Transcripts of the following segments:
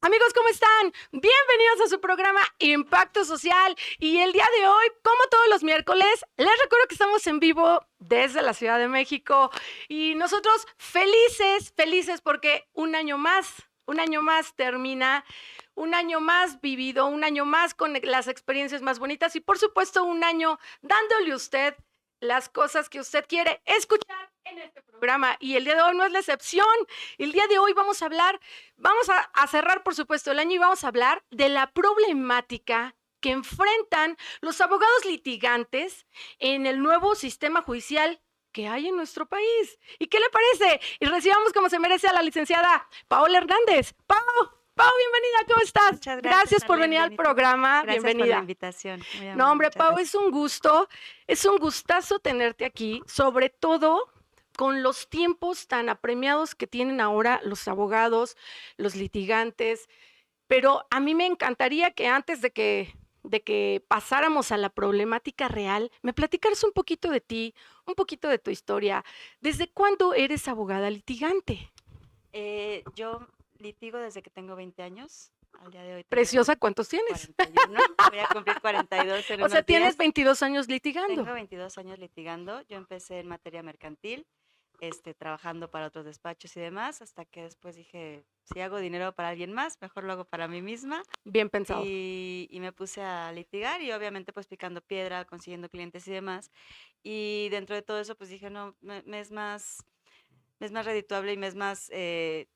Amigos, ¿cómo están? Bienvenidos a su programa Impacto Social. Y el día de hoy, como todos los miércoles, les recuerdo que estamos en vivo desde la Ciudad de México. Y nosotros felices porque un año más termina, un año más vivido, un año más con las experiencias más bonitas y por supuesto un año dándole a usted las cosas que usted quiere escuchar en este programa. Y el día de hoy no es la excepción. El día de hoy vamos a cerrar, por supuesto, el año y vamos a hablar de la problemática que enfrentan los abogados litigantes en el nuevo sistema judicial que hay en nuestro país. ¿Y qué le parece? Y recibamos como se merece a la licenciada Paola Hernández. Pau, bienvenida, ¿cómo estás? Muchas Gracias por Arlet, venir al bonito. programa. Gracias Bienvenida. por la invitación. Muy No, amable, hombre, muchas Pau, gracias. es un gustazo tenerte aquí, sobre todo con los tiempos tan apremiados que tienen ahora los abogados, los litigantes, pero a mí me encantaría que antes de que pasáramos a la problemática real, me platicaras un poquito de ti, un poquito de tu historia. ¿Desde cuándo eres abogada litigante? Yo litigo desde que tengo 20 años. Al día de hoy tengo Preciosa, ¿cuántos tienes? 41. Voy a cumplir 42 en O sea, unos tienes días. 22 años litigando. Tengo 22 años litigando. Yo empecé en materia mercantil, trabajando para otros despachos y demás, hasta que después dije, si hago dinero para alguien más, mejor lo hago para mí misma. Bien pensado. Y me puse a litigar y obviamente pues picando piedra, consiguiendo clientes y demás. Y dentro de todo eso pues dije, no, me es más redituable y me es más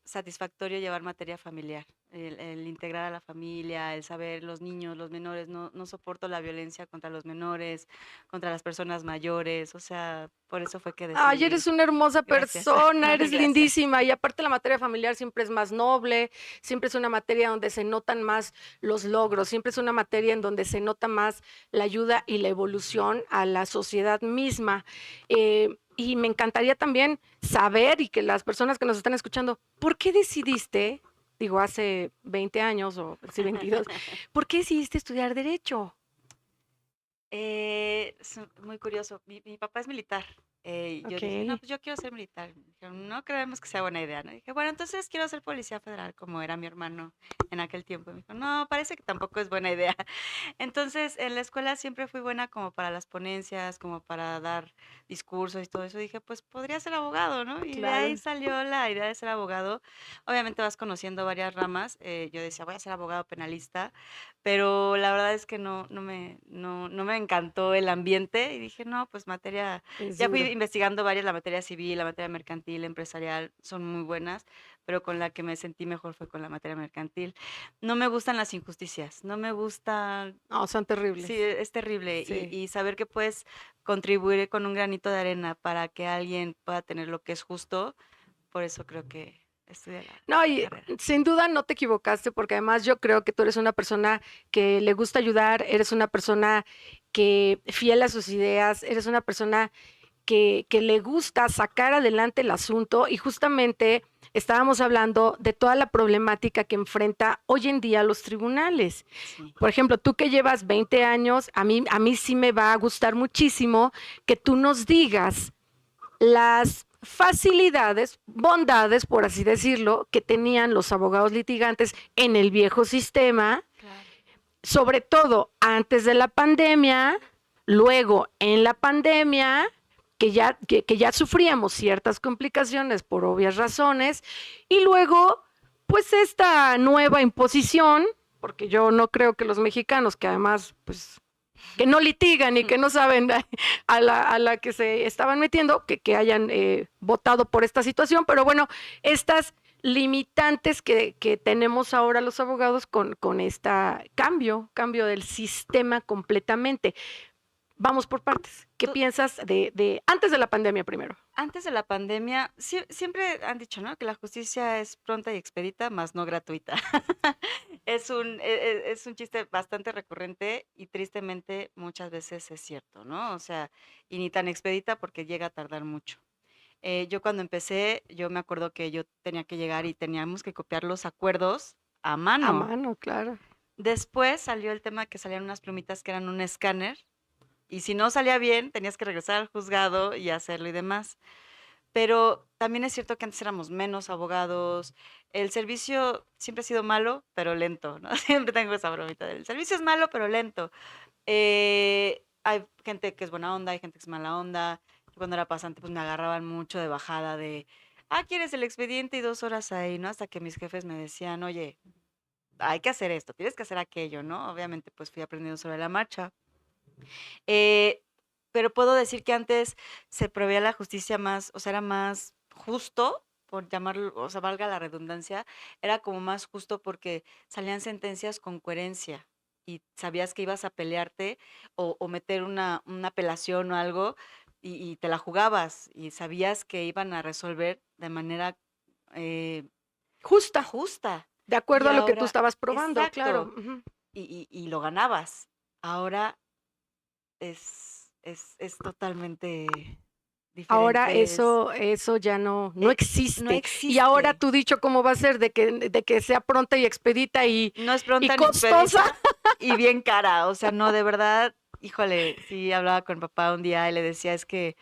satisfactorio llevar materia familiar, el integrar a la familia, el saber los niños, los menores, no soporto la violencia contra los menores, contra las personas mayores, o sea, por eso fue que Ay, decidí. eres una hermosa Gracias, persona, eres gracias. lindísima y aparte la materia familiar siempre es más noble, siempre es una materia donde se notan más los logros, siempre es una materia en donde se nota más la ayuda y la evolución a la sociedad misma. Y me encantaría también saber y que las personas que nos están escuchando, ¿por qué decidiste, digo hace 20 años o sí 22, ¿por qué decidiste estudiar Derecho? Es muy curioso. Mi papá es militar. Yo Ok, dije, no, pues yo quiero ser militar. Me dijeron, no creemos que sea buena idea, ¿no? Dije, bueno, entonces quiero ser policía federal, como era mi hermano en aquel tiempo. Y me dijo, no, parece que tampoco es buena idea. Entonces, en la escuela siempre fui buena como para las ponencias, como para dar discursos y todo eso. Dije, pues podría ser abogado, ¿no? Y de ahí claro. salió la idea de ser abogado. Obviamente vas conociendo varias ramas. Yo decía, voy a ser abogado penalista, pero la verdad es que no me encantó el ambiente y dije, no, pues materia, Es ya fui duro. investigando varias, la materia civil, la materia mercantil, empresarial, son muy buenas, pero con la que me sentí mejor fue con la materia mercantil. No me gustan las injusticias, no me gusta, No, son sí, terribles. es terrible Sí. y saber que puedes contribuir con un granito de arena para que alguien pueda tener lo que es justo, por eso creo que estudié No, la y carrera. sin duda no te equivocaste, porque además yo creo que tú eres una persona que le gusta ayudar, eres una persona que fiel a sus ideas, eres una persona que le gusta sacar adelante el asunto y justamente estábamos hablando de toda la problemática que enfrenta hoy en día los tribunales. Sí. Por ejemplo, tú que llevas 20 años, a mí sí me va a gustar muchísimo que tú nos digas las facilidades, bondades, por así decirlo, que tenían los abogados litigantes en el viejo sistema, Claro. sobre todo antes de la pandemia, luego en la pandemia, que ya sufríamos ciertas complicaciones por obvias razones, y luego, pues esta nueva imposición, porque yo no creo que los mexicanos, que además, pues que no litigan y que no saben a la que se estaban metiendo, que hayan votado por esta situación, pero bueno, estas limitantes que tenemos ahora los abogados con este cambio del sistema completamente. Vamos por partes. ¿Qué Tú- piensas de antes de la pandemia primero? Antes de la pandemia, siempre han dicho, ¿no? Que la justicia es pronta y expedita, más no gratuita. Es un chiste bastante recurrente y tristemente muchas veces es cierto, ¿no? O sea, y ni tan expedita porque llega a tardar mucho. Yo cuando empecé, yo me acuerdo que yo tenía que llegar y teníamos que copiar los acuerdos a A mano. mano, claro. Después salió el tema que salían unas plumitas que eran un escáner y si no salía bien, tenías que regresar al juzgado y hacerlo y demás. Pero también es cierto que antes éramos menos abogados. El servicio siempre ha sido malo, pero lento, ¿no? Siempre tengo esa bromita del servicio es malo, pero lento. Hay gente que es buena onda, hay gente que es mala onda. Cuando era pasante, pues me agarraban mucho de bajada de, ¿quieres el expediente? Y 2 horas ahí, ¿no? Hasta que mis jefes me decían, oye, hay que hacer esto, tienes que hacer aquello, ¿no? Obviamente, pues fui aprendiendo sobre la marcha. Eh, pero puedo decir que antes se proveía la justicia más, o sea, era más justo, por llamarlo, o sea, valga la redundancia, era como más justo porque salían sentencias con coherencia y sabías que ibas a pelearte o meter una apelación o algo y te la jugabas y sabías que iban a resolver de manera eh, Justa, justa. de Y acuerdo a lo que tú ahora, estabas probando, claro. exacto, Ujú. y lo ganabas. Ahora es totalmente Ahora diferente, eso ya no no existe. Y ahora existe. tu dicho, ¿cómo va a ser? De que sea pronta y expedita No es y pronta ni costosa. expedita y bien cara. O sea, no, de verdad, híjole, sí hablaba con papá un día y le decía, es que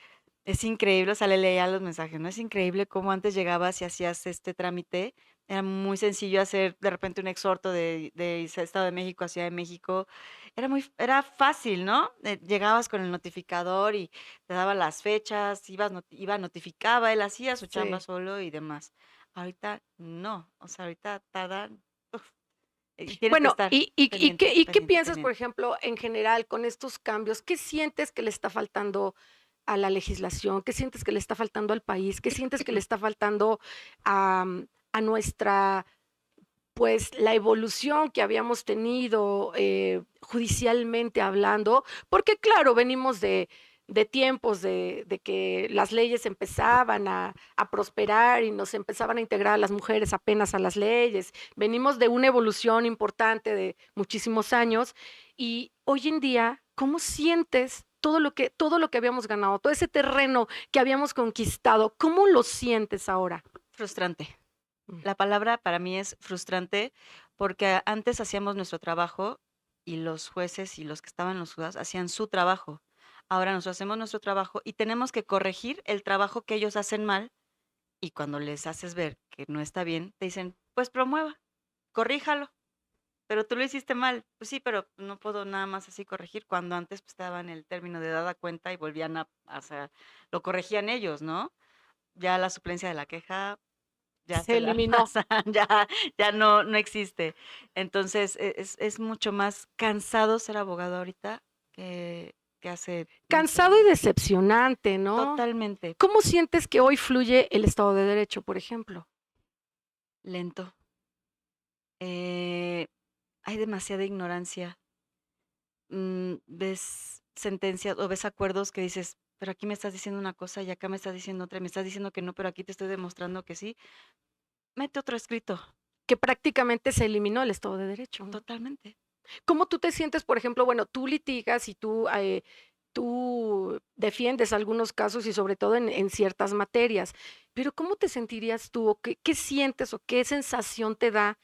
es increíble, o sea, le leía los mensajes, ¿no? Es increíble cómo antes llegabas y hacías este trámite. Era muy sencillo hacer de repente un exhorto de Estado de México a Ciudad de México. Era fácil, ¿no? Llegabas con el notificador y te daba las fechas, notificaba, él hacía su chamba Sí. solo y demás. Ahorita no, o sea, ahorita tardan, uf, y tienes que Bueno, estar ¿y pendiente, qué pendiente, piensas, por pendiente. ejemplo, en general con estos cambios? ¿Qué sientes que le está faltando a la legislación? ¿Qué sientes que le está faltando al país? ¿Qué sientes que le está faltando a nuestra, pues, la evolución que habíamos tenido judicialmente hablando? Porque, claro, venimos de tiempos de que las leyes empezaban a prosperar y nos empezaban a integrar a las mujeres apenas a las leyes. Venimos de una evolución importante de muchísimos años y hoy en día, ¿cómo sientes todo lo que habíamos ganado, todo ese terreno que habíamos conquistado? ¿Cómo lo sientes ahora? Frustrante. Mm. La palabra para mí es frustrante porque antes hacíamos nuestro trabajo y los jueces y los que estaban en los juzgados hacían su trabajo. Ahora nosotros hacemos nuestro trabajo y tenemos que corregir el trabajo que ellos hacen mal y cuando les haces ver que no está bien, te dicen, pues promueva, corríjalo, pero tú lo hiciste mal. Pues sí, pero no puedo nada más así corregir cuando antes pues, estaban en el término de dada cuenta y volvían o sea, lo corregían ellos, ¿no? Ya la suplencia de la queja ya Se se la eliminó. pasan, ya no existe. Entonces, es mucho más cansado ser abogado ahorita que hace, no sé, Cansado y decepcionante, ¿no? totalmente ¿Cómo sientes que hoy fluye el Estado de Derecho, por ejemplo? lento. Eh, hay demasiada ignorancia. Ves sentencias o ves acuerdos que dices, pero aquí me estás diciendo una cosa y acá me estás diciendo otra, y me estás diciendo que no, pero aquí te estoy demostrando que sí. Mete otro escrito, Que prácticamente se eliminó el Estado de Derecho, ¿no? totalmente. ¿Cómo tú te sientes, por ejemplo? Bueno, tú litigas y tú defiendes algunos casos y sobre todo en ciertas materias, pero ¿cómo te sentirías tú o qué sientes o qué sensación te da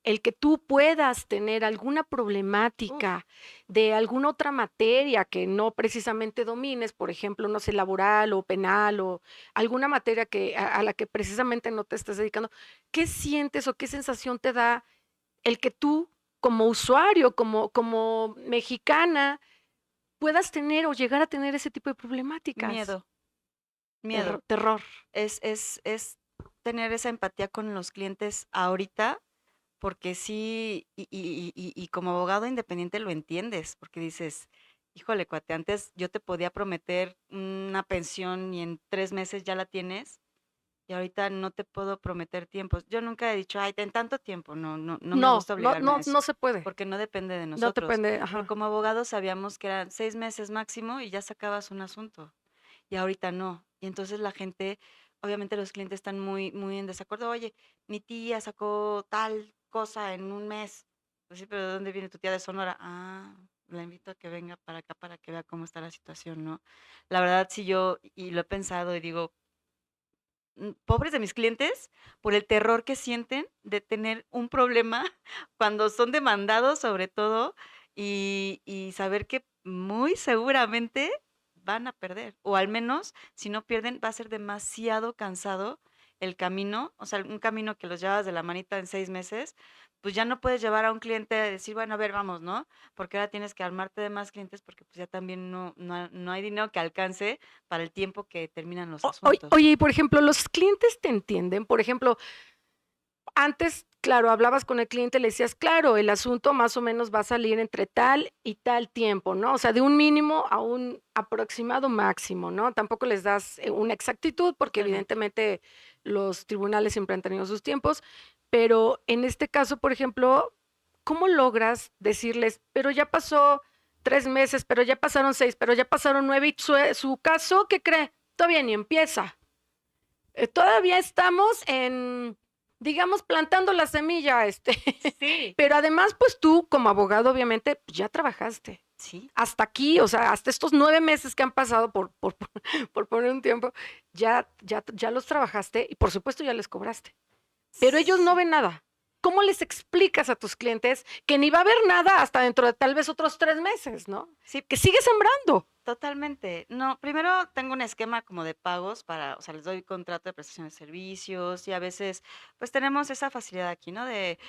el que tú puedas tener alguna Uf, problemática de alguna otra materia que no precisamente domines, por ejemplo, no sé, laboral o penal o alguna materia a la que precisamente no te estés dedicando? ¿Qué sientes o qué sensación te da el que tú, como usuario, como mexicana, puedas tener o llegar a tener ese tipo de problemáticas? miedo, miedo. Terror. Es tener esa empatía con los clientes ahorita, porque sí, y como abogado independiente lo entiendes, porque dices, híjole, cuate, antes yo te podía prometer una pensión y en 3 meses ya la tienes, y ahorita no te puedo prometer tiempos. Yo nunca he dicho, ay, en tanto tiempo, no me No, gusta no, obligarme a no, eso, no se puede. porque no depende de No nosotros. depende, Pero ajá. como abogados sabíamos que eran 6 meses máximo y ya sacabas un asunto y ahorita no. Y entonces la gente, obviamente los clientes están muy, muy en desacuerdo. Oye, mi tía sacó tal cosa en un mes. Pues sí, pero ¿de dónde viene tu tía de Sonora? Ah, la invito a que venga para acá para que vea cómo está la situación, ¿no? La verdad, sí yo, y lo he pensado y digo, pobres de mis clientes por el terror que sienten de tener un problema cuando son demandados sobre todo y saber que muy seguramente van a perder. O al menos, si no pierden, va a ser demasiado cansado el camino. O sea, un camino que los llevas de la manita en 6 meses, pues ya no puedes llevar a un cliente a decir, bueno, a ver, vamos, ¿no? Porque ahora tienes que armarte de más clientes porque pues ya también no hay dinero que alcance para el tiempo que terminan los asuntos. Oye, y por ejemplo, los clientes te entienden. Por ejemplo, antes, claro, hablabas con el cliente, le decías, claro, el asunto más o menos va a salir entre tal y tal tiempo, ¿no? O sea, de un mínimo a un aproximado máximo, ¿no? Tampoco les das una exactitud porque Totalmente. evidentemente los tribunales siempre han tenido sus tiempos, pero en este caso, por ejemplo, ¿cómo logras decirles, pero ya pasó 3 meses, pero ya pasaron 6, pero ya pasaron 9 y su caso, ¿qué cree? Todavía ni empieza. Todavía estamos en, digamos, plantando la semilla, Sí, pero además, pues tú como abogado, obviamente, pues, ya trabajaste. sí. Hasta aquí, o sea, hasta estos 9 meses que han pasado por poner un tiempo, ya los trabajaste y por supuesto ya les cobraste. Pero ellos no Sí. ven nada. ¿Cómo les explicas a tus clientes que ni va a haber nada hasta dentro de tal vez otros 3 meses, ¿no? Sí, Que sigue sembrando. totalmente. No, primero tengo un esquema como de pagos para, o sea, les doy contrato de prestación de servicios y a veces, pues tenemos esa facilidad aquí, ¿no? De,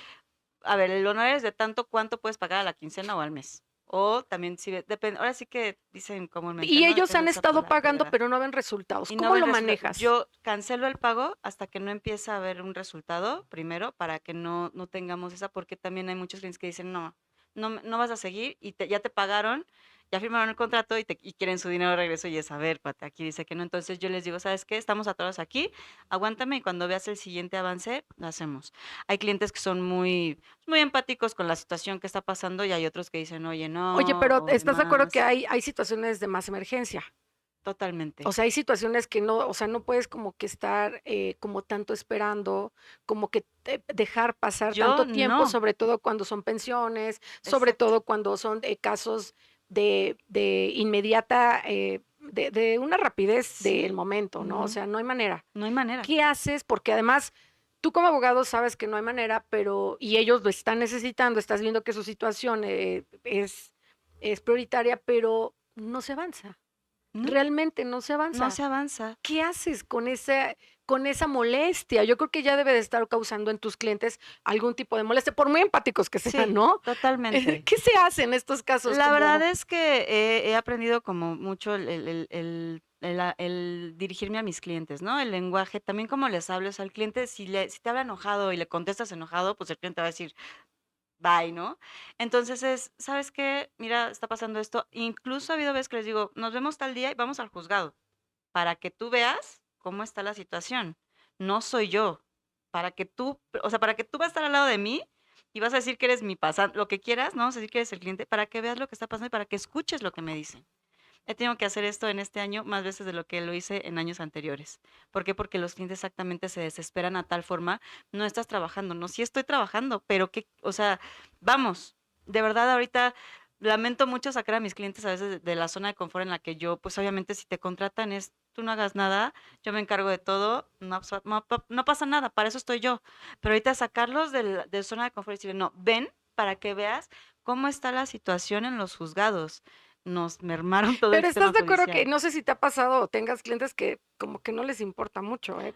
a ver, el honorario es de tanto cuánto puedes pagar a la quincena o al mes. O también, si depende, ahora sí que dicen comúnmente, Y ¿no? ellos Depende han del sapo de estado la pagando, pedrada. pero no ven resultados. Y no ¿Cómo ven lo resultado. manejas? Yo cancelo el pago hasta que no empieza a haber un resultado, primero, para que no tengamos esa, porque también hay muchos clientes que dicen, no vas a seguir y ya te pagaron, ya firmaron el contrato y quieren su dinero de regreso y es, a ver, pate, aquí dice que no. Entonces yo les digo, ¿sabes qué? Estamos atorados aquí, aguántame y cuando veas el siguiente avance, lo hacemos. Hay clientes que son muy empáticos con la situación que está pasando y hay otros que dicen, oye, Oye, no, pero o ¿estás de acuerdo que demás. hay situaciones de más emergencia? O Totalmente. sea, hay situaciones que no, o sea, no puedes como que estar como tanto esperando, como que dejar pasar Yo tanto tiempo, no, sobre todo cuando son pensiones, sobre exacto. todo cuando son casos de inmediata, de una rapidez del Sí, momento, ¿no? O ujú, sea, no hay manera. no hay manera. ¿Qué haces? Porque además, tú como abogado sabes que no hay manera, pero, y ellos lo están necesitando, estás viendo que su situación es prioritaria, pero no se avanza. No, Realmente no se no avanza. se avanza. ¿Qué haces con esa molestia? Yo creo que ya debe de estar causando en tus clientes algún tipo de molestia, por muy empáticos que sean, Sí, ¿no? totalmente. ¿Qué se hace en estos casos? La verdad Como, es que he aprendido como mucho el dirigirme a mis clientes, ¿no? El lenguaje, también como les hables al cliente, si te habla enojado y le contestas enojado, pues el cliente va a decir, bye, ¿no? Entonces ¿sabes qué? Mira, está pasando esto. Incluso ha habido veces que les digo, nos vemos tal día y vamos al juzgado, para que tú veas cómo está la situación. No soy yo. Para que tú, o sea, para que tú vas a estar al lado de mí y vas a decir que eres mi pasante, lo que quieras, ¿no? Vas a decir que eres el cliente, para que veas lo que está pasando y para que escuches lo que me dicen. He tenido que hacer esto en este año más veces de lo que lo hice en años anteriores. ¿Por qué? Porque los clientes exactamente se desesperan a tal forma, no estás trabajando, no, sí estoy trabajando, pero que, o sea, vamos, de verdad ahorita lamento mucho sacar a mis clientes a veces de la zona de confort en la que yo, pues obviamente si te contratan es, tú no hagas nada, yo me encargo de todo, no pasa nada, para eso estoy yo. Pero ahorita sacarlos de zona de confort y decirle, no, ven para que veas cómo está la situación en los juzgados. Nos mermaron todo el pero sistema ¿estás de acuerdo que judicial. no sé si te ha pasado o tengas clientes que como que no les importa mucho, ¿eh?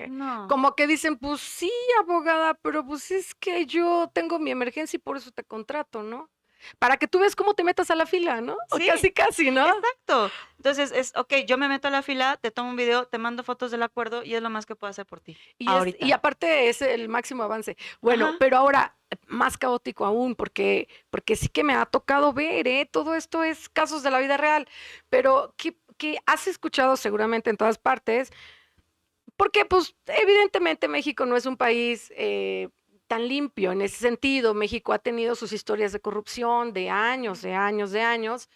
No. Como que dicen, pues sí, abogada, pero pues es que yo tengo mi emergencia y por eso te contrato, ¿no? Para que tú veas cómo te metas a la fila, ¿no? O Sí, casi, casi, ¿no? exacto. Entonces okey, yo me meto a la fila, te tomo un video, te mando fotos del acuerdo y es lo más que puedo hacer por ti, Y ahorita. aparte es el máximo avance. Bueno, Ajá. pero ahora más caótico aún, porque sí que me ha tocado ver, ¿eh? Todo esto es casos de la vida real, pero que has escuchado seguramente en todas partes, porque pues evidentemente México no es un país tan limpio en ese sentido. México ha tenido sus historias de corrupción de años, de años, de años.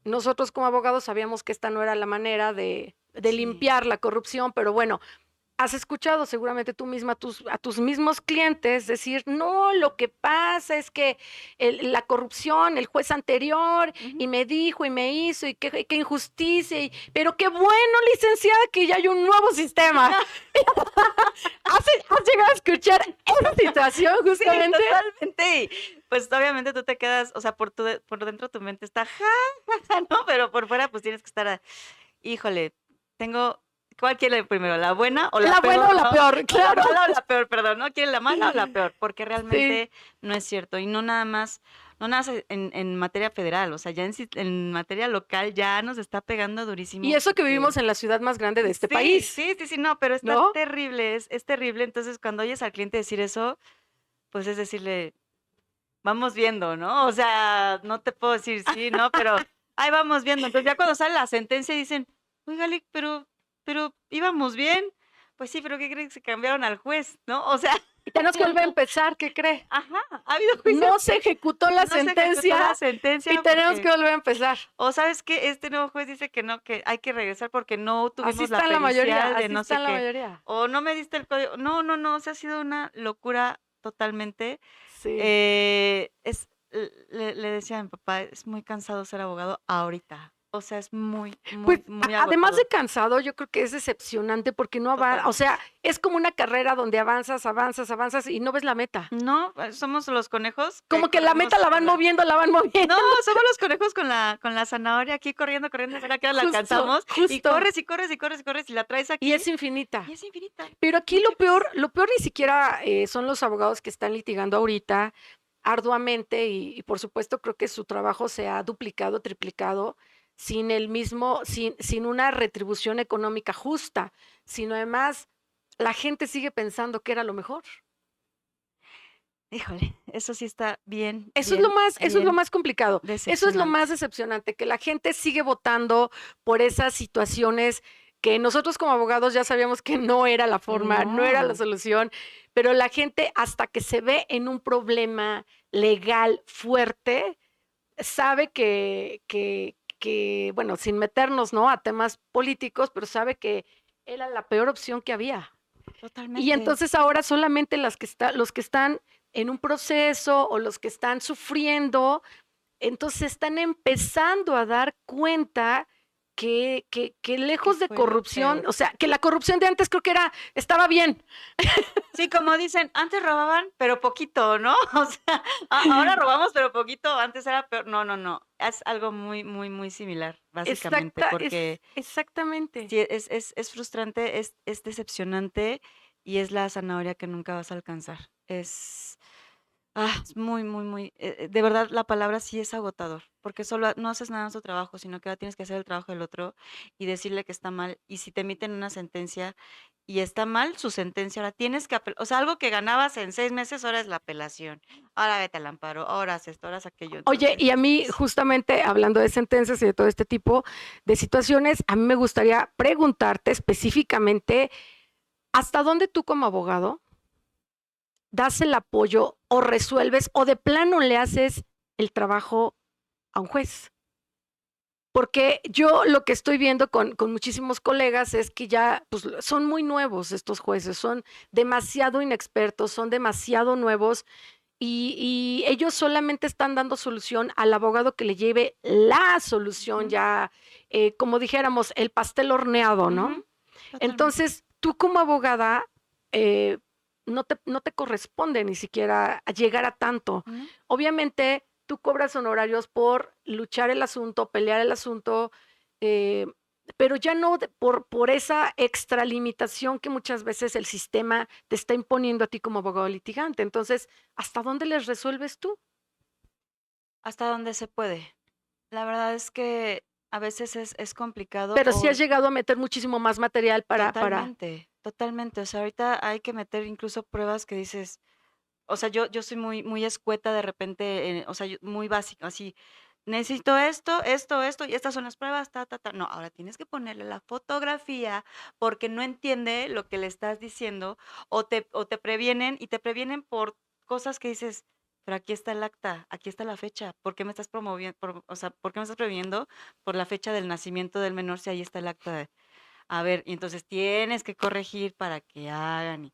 Nosotros como abogados sabíamos que esta no era la manera de Sí. limpiar la corrupción, pero bueno, has escuchado seguramente tú misma a tus mismos clientes decir, no, lo que pasa es que la corrupción, el juez anterior, Ujú. y me dijo y me hizo, y qué injusticia, pero qué bueno, licenciada, que ya hay un nuevo sistema. ¿Has llegado a escuchar esa situación Sí, justamente? totalmente. pues obviamente tú te quedas, o sea, por dentro tu mente está, ja, ja, ja, ¿no? Pero por fuera pues tienes que estar, híjole, tengo, ¿cuál quiere primero? ¿La buena o la ¿La buena o peor, la no? peor? O la Claro. mala o la peor, perdón, ¿no? ¿Quiere la mala o la peor? Porque Sí. realmente no es cierto. Y no nada más, no nada más en materia federal, o sea, ya en materia local ya nos está pegando Y durísimo eso que porque vivimos en la ciudad más grande de este sí, país, sí, sí, sí, no, pero está ¿no? terrible, es terrible. Entonces, cuando oyes al cliente decir eso, pues es decirle, vamos viendo, ¿no? O sea, no te puedo decir sí, ¿no? Pero ahí vamos viendo. Entonces, ya cuando sale la sentencia dicen, oiga, pero íbamos bien. Pues sí, pero ¿qué crees que se cambiaron al juez, no? O sea, Y tenemos que volver a empezar, ¿qué cree? ajá, ha habido juicios No se que ejecutó la no se ejecutó sentencia la y sentencia tenemos que porque, volver a empezar. o sabes que este nuevo juez dice que no, que hay que regresar porque no Así tuvimos la está en la mayoría, pericial de así no está sé en la qué, mayoría. o no me diste el código. No, no, no, o sea, ha sido una locura totalmente. Sí. Le decía a mi papá, es muy cansado ser abogado ahorita. O sea, es muy, Pues muy, muy además de agotador. cansado, yo creo que es decepcionante porque no avanza, o Totalmente. sea, es como una carrera donde avanzas, avanzas, avanzas y no ves la meta. No, somos los conejos que Como que la meta corremos la van con la... moviendo, la van moviendo. No, somos los conejos con la zanahoria aquí corriendo, corriendo, a ver a qué hora la Justo, alcanzamos. Y justo. corres y corres y corres y corres y la traes Y aquí es infinita. y es infinita. Pero aquí No llegas. lo peor ni siquiera son los abogados que están litigando ahorita arduamente y por supuesto creo que su trabajo se ha duplicado, triplicado sin el mismo, sin una retribución económica justa, sino además la gente sigue pensando que era lo mejor. Híjole, eso sí está bien, Eso es lo bien más complicado. Eso es lo decepcionante. más decepcionante, que la gente sigue votando por esas situaciones que nosotros como abogados ya sabíamos que no era la forma, no era la No, solución, pero la gente hasta que se ve en un problema legal fuerte, sabe bueno, sin meternos, ¿no? A temas políticos, pero sabe que era la peor opción que había. Y totalmente. entonces ahora solamente los que están en un proceso o los que están sufriendo, entonces están empezando a dar cuenta que Que lejos de fue lo corrupción, peor. o sea, que la corrupción de antes creo que estaba bien. Sí, como dicen, antes robaban, pero poquito, ¿no? O sea, ahora robamos, pero poquito, antes era peor. No, no, no. Es algo muy, muy, muy similar, básicamente, porque Exactamente. sí, es frustrante, es decepcionante y es la zanahoria que nunca vas a alcanzar. Es muy, muy, muy, de verdad la palabra sí es agotador, porque solo no haces nada en tu trabajo, sino que ahora tienes que hacer el trabajo del otro y decirle que está mal. Y si te emiten una sentencia y está mal su sentencia, ahora tienes que apelar. O sea, algo que ganabas en 6 meses, ahora es la apelación. Ahora vete al amparo, ahora haz esto, ahora haz aquello. Oye, y Entonces, a mí, pues, justamente hablando de sentencias y de todo este tipo de situaciones, a mí me gustaría preguntarte específicamente, ¿hasta dónde tú como abogado das el apoyo o resuelves o de plano le haces el trabajo a un juez? Porque yo lo que estoy viendo con muchísimos colegas es que ya pues, son muy nuevos estos jueces, son demasiado inexpertos, son demasiado nuevos y ellos solamente están dando solución al abogado que le lleve la solución ujú, ya, como dijéramos, el pastel horneado, ¿no? ujú, totalmente. Entonces, tú como abogada, eh, no te corresponde ni siquiera a llegar a tanto. ¿No? Obviamente, tú cobras honorarios por luchar el asunto, pelear el asunto, eh, pero ya no por esa extralimitación que muchas veces el sistema te está imponiendo a ti como abogado litigante. Entonces, ¿hasta dónde les resuelves tú? Hasta donde se puede. La verdad es que a veces es complicado Pero sí has o llegado a meter muchísimo más material para totalmente, totalmente. O sea, ahorita hay que meter incluso pruebas que dices, o sea, yo soy muy, muy escueta de repente, o sea, muy básica, así, necesito esto, esto, esto, y estas son las pruebas, ta, ta, ta. No, ahora tienes que ponerle la fotografía porque no entiende lo que le estás diciendo o te previenen y te previenen por cosas que dices, pero aquí está el acta, aquí está la fecha, ¿por qué me estás promoviendo, o sea, por qué me estás previniendo por la fecha del nacimiento del menor si ahí está el acta? A ver, y entonces tienes que corregir para que hagan.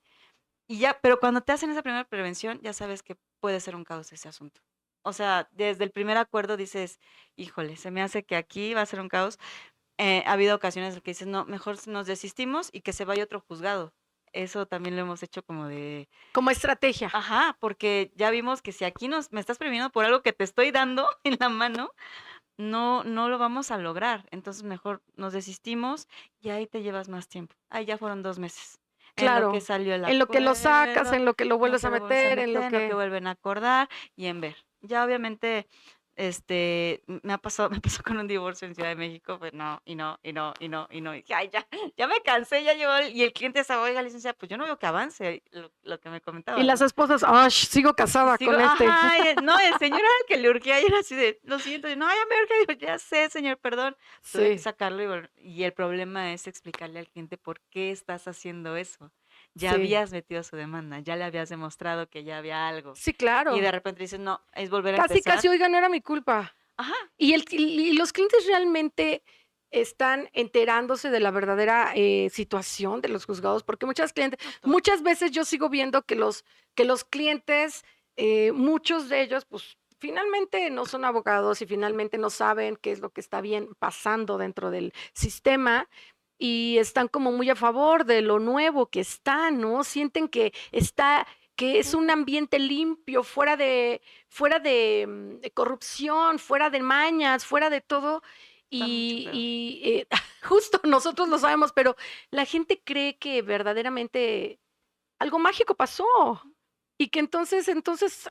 Y ya, pero cuando te hacen esa primera prevención, ya sabes que puede ser un caos ese asunto. O sea, desde el primer acuerdo dices, híjole, se me hace que aquí va a ser un caos. Ha habido ocasiones en que dices, no, mejor nos desistimos y que se vaya otro juzgado. eso también lo hemos hecho como de, Como estrategia. ajá, porque ya vimos que si aquí me estás premiando por algo que te estoy dando en la mano, no lo vamos a lograr. Entonces mejor nos desistimos y ahí te llevas más tiempo. Ahí ya fueron 2 meses. En lo que Claro. salió el En lo que lo sacas, acuerdo, en lo que lo en lo vuelves que a lo vuelves a meter, en lo meter, en lo que que... vuelven a acordar y en ver. Ya obviamente, me pasó con un divorcio en Ciudad de México, pues no, y no, y no, y no, y no. Y dije, ay, ya me cansé, ya llegó, y el cliente estaba, oiga, licenciada, pues yo no veo que avance, lo que me Y comentabas, las ¿no? esposas, ¡ay, sigo Y casada sigo, con este! ajá, no, el señor era el que le urgía y era así de, lo siento, y no, ya me urge, digo, ya sé, señor, perdón. Tuve que Sí, sacarlo y el problema es explicarle al cliente por qué estás haciendo eso. Ya sí. habías metido su demanda, ya le habías demostrado que ya había algo. Sí, Y claro. de repente dices, no, es volver a Casi, empezar. casi, oiga, no era mi culpa. Ajá, Y los clientes realmente están enterándose de la verdadera situación de los juzgados, porque no todo. muchas veces yo sigo viendo que los clientes, muchos de ellos, pues finalmente no son abogados y finalmente no saben qué es lo que está bien pasando dentro del sistema y están como muy a favor de lo nuevo que está, ¿no? Sienten que está, que es un ambiente limpio, de corrupción, fuera de mañas, fuera de todo. Está mucho peor. Justo nosotros lo sabemos, pero la gente cree que verdaderamente algo mágico pasó y que entonces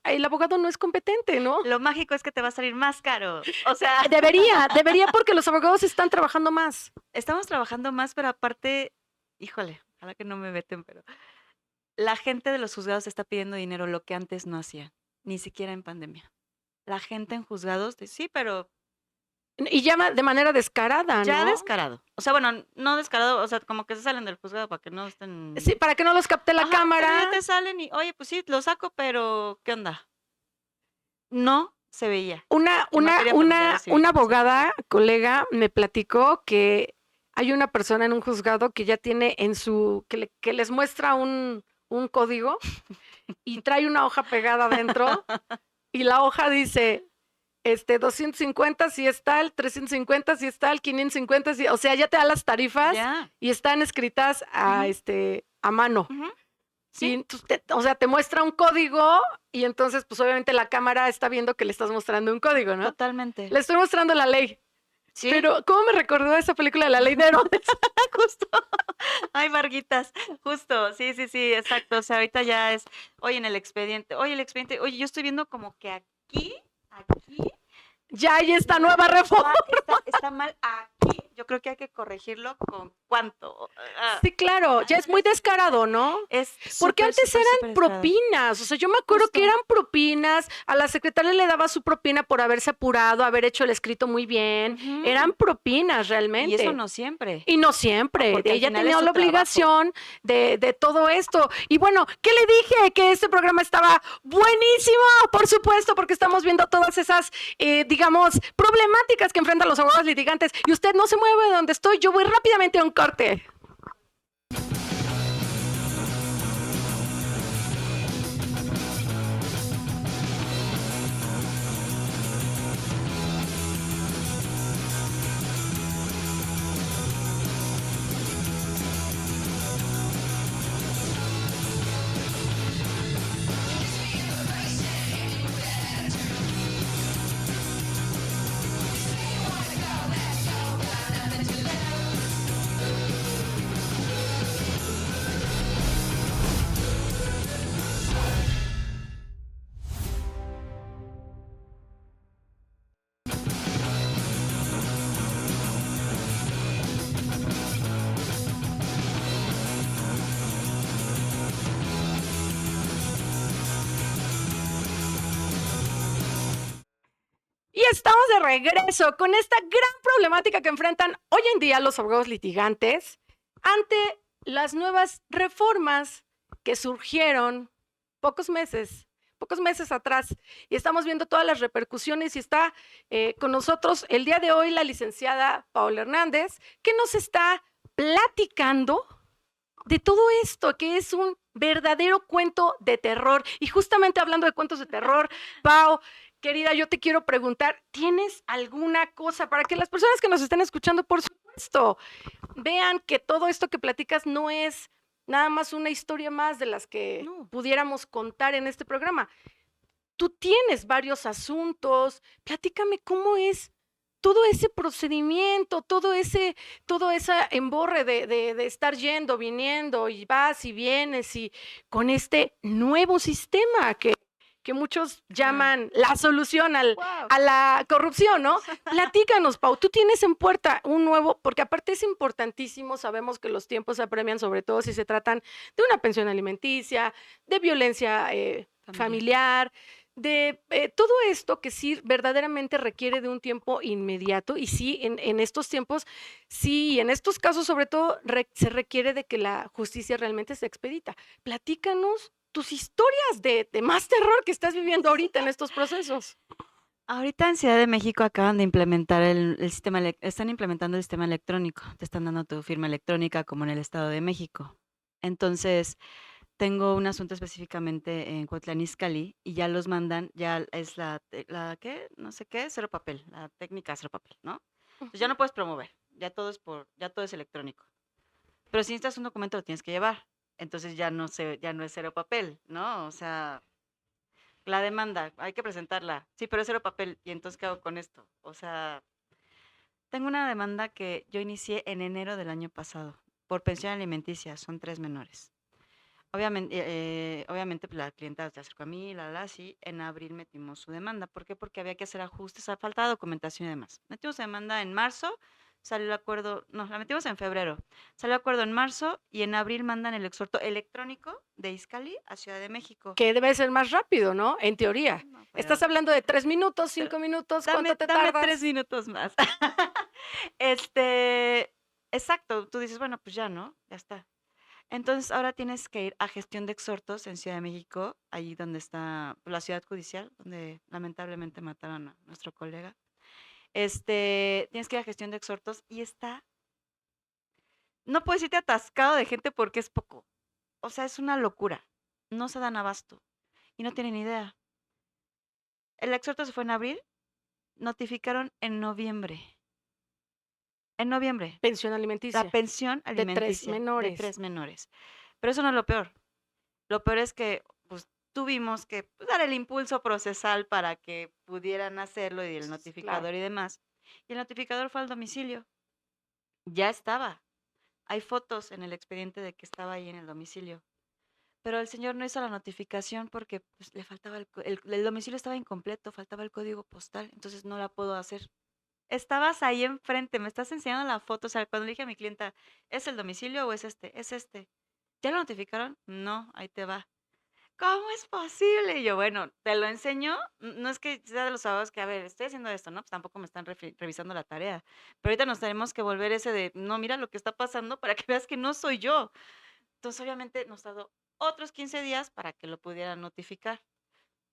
el abogado no es competente, ¿no? Lo mágico es que te va a salir más caro. O sea, Debería porque los abogados están trabajando más. estamos trabajando más, pero aparte, híjole, ojalá que no me veten, pero la gente de los juzgados está pidiendo dinero, lo que antes no hacía, ni siquiera en pandemia. La gente en juzgados, sí, pero Y llama de manera descarada, ya ¿no? descarado. O sea, bueno, no descarado, o sea, como que se salen del juzgado para que no estén. Sí, para que no los capte la Ajá, pero ya cámara. te salen y, oye, pues sí, lo saco, pero ¿qué onda? No se veía en materia familiar o civil. Una O sea, abogada, colega, me platicó que hay una persona en un juzgado que ya tiene que les muestra un código y trae una hoja pegada adentro y la hoja dice, 250 si es tal, 350 si es tal, 550 si, o sea, ya te da las tarifas ya. y están escritas Ujú, a mano. ujú, Y sí, entonces o sea, te muestra un código y entonces, pues obviamente la cámara está viendo que le estás mostrando un código, ¿no? totalmente. Le estoy mostrando la ley. Sí, Pero, ¿cómo me recordó esa película de La Ley de Herodes? justo. Ay, Varguitas, justo. Sí, sí, sí, exacto. O sea, ahorita ya es, oye, en el expediente, oye, yo estoy viendo como que aquí, Ya hay esta no, nueva reforma. está mal aquí. Yo creo que hay que corregirlo con cuánto. Sí, claro, ya es muy descarado, ¿no? Es Porque súper, antes súper, súper eran descarado. propinas, o sea, yo me acuerdo que Justo. eran propinas, a la secretaria le daba su propina por haberse apurado, haber hecho el escrito muy bien, eran Ujú. propinas Y eso realmente. no siempre, Y no siempre, porque al ella final es tenía su la trabajo. obligación de todo esto. Y bueno, ¿qué le dije? Que este programa estaba buenísimo, por supuesto, porque estamos viendo todas esas, digamos, problemáticas que enfrentan los abogados litigantes. Y usted no se mueve de donde estoy, yo voy rápidamente a un corte. Y estamos de regreso con esta gran problemática que enfrentan hoy en día los abogados litigantes ante las nuevas reformas que surgieron pocos meses atrás. Y estamos viendo todas las repercusiones y está con nosotros el día de hoy la licenciada Paola Hernández, que nos está platicando de todo esto, que es un verdadero cuento de terror. Y justamente hablando de cuentos de terror, Pau, querida, yo te quiero preguntar, ¿tienes alguna cosa para que las personas que nos estén escuchando, por supuesto, vean que todo esto que platicas nada más una historia más de las que No. pudiéramos contar en este programa. Tú tienes varios asuntos, platícame cómo es todo ese procedimiento, todo esa emborre de estar yendo, viniendo, y vas y vienes, y con este nuevo sistema que muchos Ajá. llaman la solución Guau. a la corrupción, ¿no? Platícanos, Pau, tú tienes en puerta un nuevo, porque aparte es importantísimo, sabemos que los tiempos se apremian, sobre todo si se tratan de una pensión alimenticia, de violencia familiar, de todo esto que sí verdaderamente requiere de un tiempo inmediato, y sí, en estos tiempos, sí, en estos casos sobre todo, se requiere de que la justicia realmente se expedita. Platícanos tus historias de más terror que estás viviendo ahorita en estos procesos. Ahorita en Ciudad de México acaban de implementar el sistema, están implementando el sistema electrónico. Te están dando tu firma electrónica como en el Estado de México. Entonces, tengo un asunto específicamente en Cuautitlán Izcalli y ya los mandan, ya es la ¿qué? No sé qué, cero papel, la técnica cero papel, ¿no? Entonces ya no puedes promover, ya todo es electrónico. Pero si necesitas un documento lo tienes que llevar. Entonces ya no es cero papel, ¿no? O sea, la demanda, hay que presentarla. Sí, pero es cero papel. ¿Y entonces qué hago con esto? O sea, tengo una demanda que yo inicié en enero del año pasado por pensión alimenticia, son 3 menores. Obviamente pues, la clienta se acercó a mí, sí, en abril metimos su demanda. ¿Por qué? Porque había que hacer ajustes, falta de documentación y demás. Metimos demanda en marzo, salió el acuerdo, no, la metimos en febrero, salió el acuerdo en marzo y en abril mandan el exhorto electrónico de Izcalli a Ciudad de México. Que debe ser más rápido, ¿no? En teoría. No, Estás pero hablando de 3 minutos, 5 minutos, ¿cuánto te dame tardas? 3 minutos más. Este, exacto, tú dices, bueno, pues ya, ¿no? Ya está. Entonces ahora tienes que ir a gestión de exhortos en Ciudad de México, ahí donde está la ciudad judicial, donde lamentablemente mataron a nuestro colega. Tienes que ir a gestión de exhortos y no puedes irte atascado de gente porque es poco. O sea, es una locura. No se dan abasto y no tienen idea. El exhorto se fue en abril, notificaron en noviembre. En noviembre, Pensión la alimenticia pensión de 3 alimenticia de menores. 3 menores. Pero eso no es lo peor. Lo peor es que pues, tuvimos que dar el impulso procesal para que pudieran hacerlo y el Claro. notificador y demás. Y el notificador fue al domicilio. Ya estaba. Hay fotos en el expediente de que estaba ahí en el domicilio. Pero el señor no hizo la notificación porque pues, le faltaba el domicilio estaba incompleto, faltaba el código postal, entonces no la puedo hacer. Estabas ahí enfrente, me estás enseñando la foto, o sea, cuando le dije a mi clienta, ¿es el domicilio o es este? Es este. ¿Ya lo notificaron? No, ahí te va. ¿Cómo es posible? Y yo, bueno, te lo enseño. No es que sea de los abogados que, a ver, estoy haciendo esto, ¿no? Pues tampoco me están revisando la tarea. Pero ahorita nos tenemos que volver ese de, no, mira lo que está pasando para que veas que no soy yo. Entonces, obviamente, nos tardó otros 15 días para que lo pudieran notificar.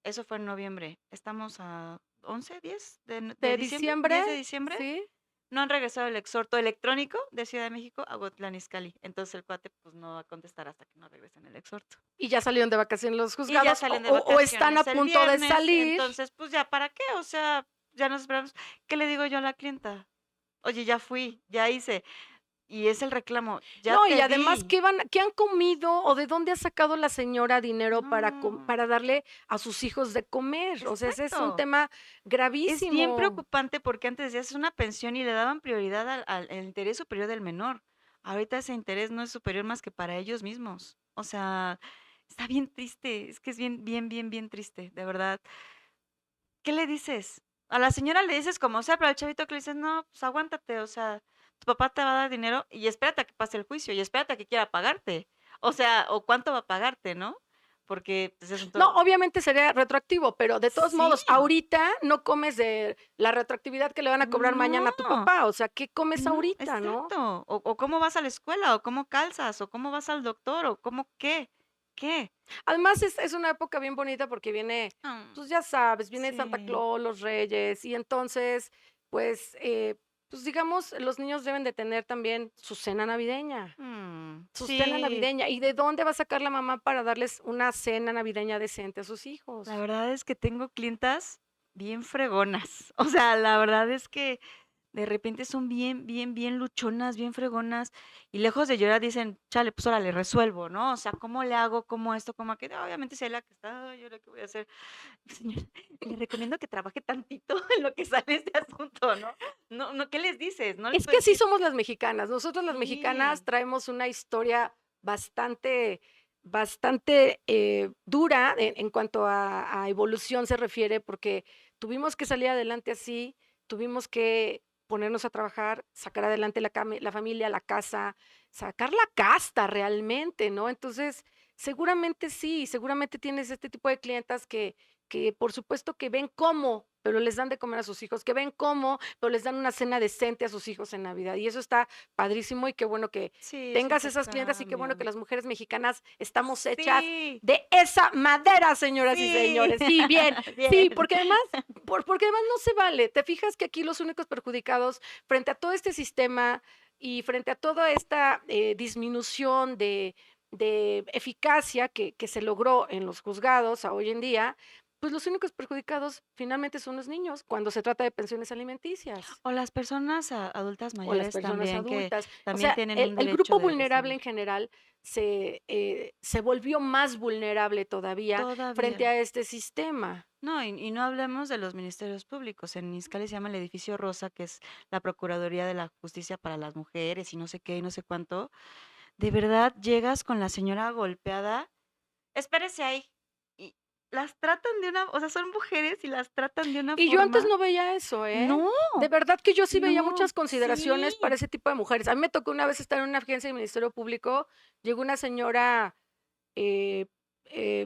Eso fue en noviembre. Estamos a 11, 10 de ¿De diciembre, diciembre? 10 de diciembre. Sí. No han regresado el exhorto electrónico de Ciudad de México a Cuautitlán Izcalli. Entonces el cuate pues no va a contestar hasta que no regresen el exhorto. Y ya salieron de vacaciones los Y ya juzgados salen de o están a vacaciones el punto de viernes. salir. Entonces, pues ya para qué, o sea, ya nos esperamos. ¿Qué le digo yo a la clienta? Oye, ya fui, ya hice. Y es el reclamo, ya No, y te además, di. ¿qué han comido o de dónde ha sacado la señora dinero No, para darle a sus hijos de comer? O sea, ese es un exacto. tema Es bien gravísimo. preocupante porque antes decías es una pensión y le daban prioridad al interés superior del menor. Ahorita ese interés no es superior más que para ellos mismos. O sea, está bien triste, es que es bien, bien, bien, bien triste, de verdad. ¿Qué le dices? A la señora le dices como sea, pero al chavito que le dices, no, pues aguántate, o sea, tu papá te va a dar dinero y espérate a que pase el juicio y espérate a que quiera pagarte. O sea, o cuánto va a pagarte, ¿no? Porque pues, es un No, obviamente sería retroactivo, pero de todos Sí, modos, ahorita no comes de la retroactividad que le van a cobrar mañana a tu no. papá. O sea, ¿qué comes No, ahorita, no? exacto. O cómo vas a la escuela, o cómo calzas, o cómo vas al doctor, o cómo qué, qué. Además, es una época bien bonita porque viene, Mm, pues ya sabes, viene Santa sí. Claus, los Reyes, y entonces, pues, pues digamos, los niños deben de tener también su cena navideña. Su cena Sí. navideña. ¿Y de dónde va a sacar la mamá para darles una cena navideña decente a sus La hijos? verdad es que tengo clientas bien fregonas. O sea, la verdad es que de repente son bien, bien, bien luchonas, bien fregonas, y lejos de llorar dicen, chale, pues ahora le resuelvo, ¿no? O sea, ¿cómo le hago? ¿Cómo esto? ¿Cómo aquello? Obviamente si es la que está, "Ay, ¿ahora qué voy a hacer? Señora, le recomiendo que trabaje tantito en lo que sale este asunto, ¿no? No, no, ¿qué les dices? No les Es que puedes así decir, somos las mexicanas. Nosotros las mexicanas sí, traemos una historia bastante dura en cuanto a evolución se refiere, porque tuvimos que salir adelante así, tuvimos que ponernos a trabajar, sacar adelante la familia, la casa, sacar la casta realmente, ¿no? Entonces, seguramente sí, seguramente tienes este tipo de clientas que por supuesto que ven cómo, pero les dan de comer a sus hijos, que ven cómo, pero les dan una cena decente a sus hijos en Navidad. Y eso está padrísimo y qué bueno que sí, es tengas esas clientas y qué bueno que intercambio. las mujeres mexicanas estamos hechas Sí, de esa madera, señoras y sí, señores. Sí, bien, bien. sí, porque además no se vale. Te fijas que aquí los únicos perjudicados frente a todo este sistema y frente a toda esta disminución de eficacia que se logró en los juzgados a hoy en día, pues los únicos perjudicados finalmente son los niños cuando se trata de pensiones alimenticias O las personas adultas o las mayores personas también que adultas. O también sea, tienen el, un el derecho grupo de vulnerable recibir. en general se volvió más vulnerable todavía frente Todavía. a este sistema. No, y no hablemos de los ministerios públicos. En Izcalli se llama el edificio Rosa, que es la Procuraduría de la Justicia para las Mujeres y no sé qué y no sé cuánto. De verdad, llegas con la señora golpeada, espérese ahí. Y las tratan de una, o sea, son mujeres y las tratan de una Y yo antes forma. no veía eso, ¿eh? No, De verdad que yo sí veía no, muchas sí. consideraciones para ese tipo de mujeres. A mí me tocó una vez estar en una agencia del Ministerio Público, llegó una señora eh,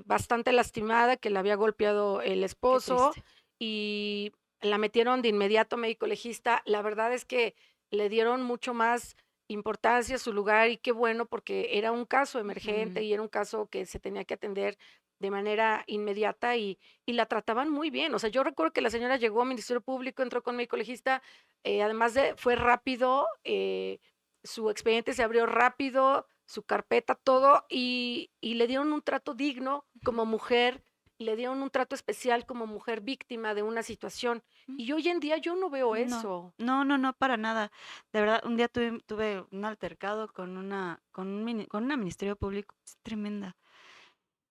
bastante lastimada que la había golpeado el Qué esposo triste. y la metieron de inmediato a médico legista. La verdad es que le dieron mucho más importancia a su lugar y qué bueno porque era un caso emergente Ujú. y era un caso que se tenía que atender de manera inmediata y la trataban muy bien. O sea, yo recuerdo que la señora llegó al Ministerio Público, entró con médico legista, además de, fue rápido, su expediente se abrió rápido, su carpeta, todo, y le dieron un trato digno como mujer, le dieron un trato especial como mujer víctima de una situación. Ujú. Y hoy en día yo no veo No, eso. no, no, no, para nada. De verdad, un día tuve un altercado con una ministerio público. Es tremenda.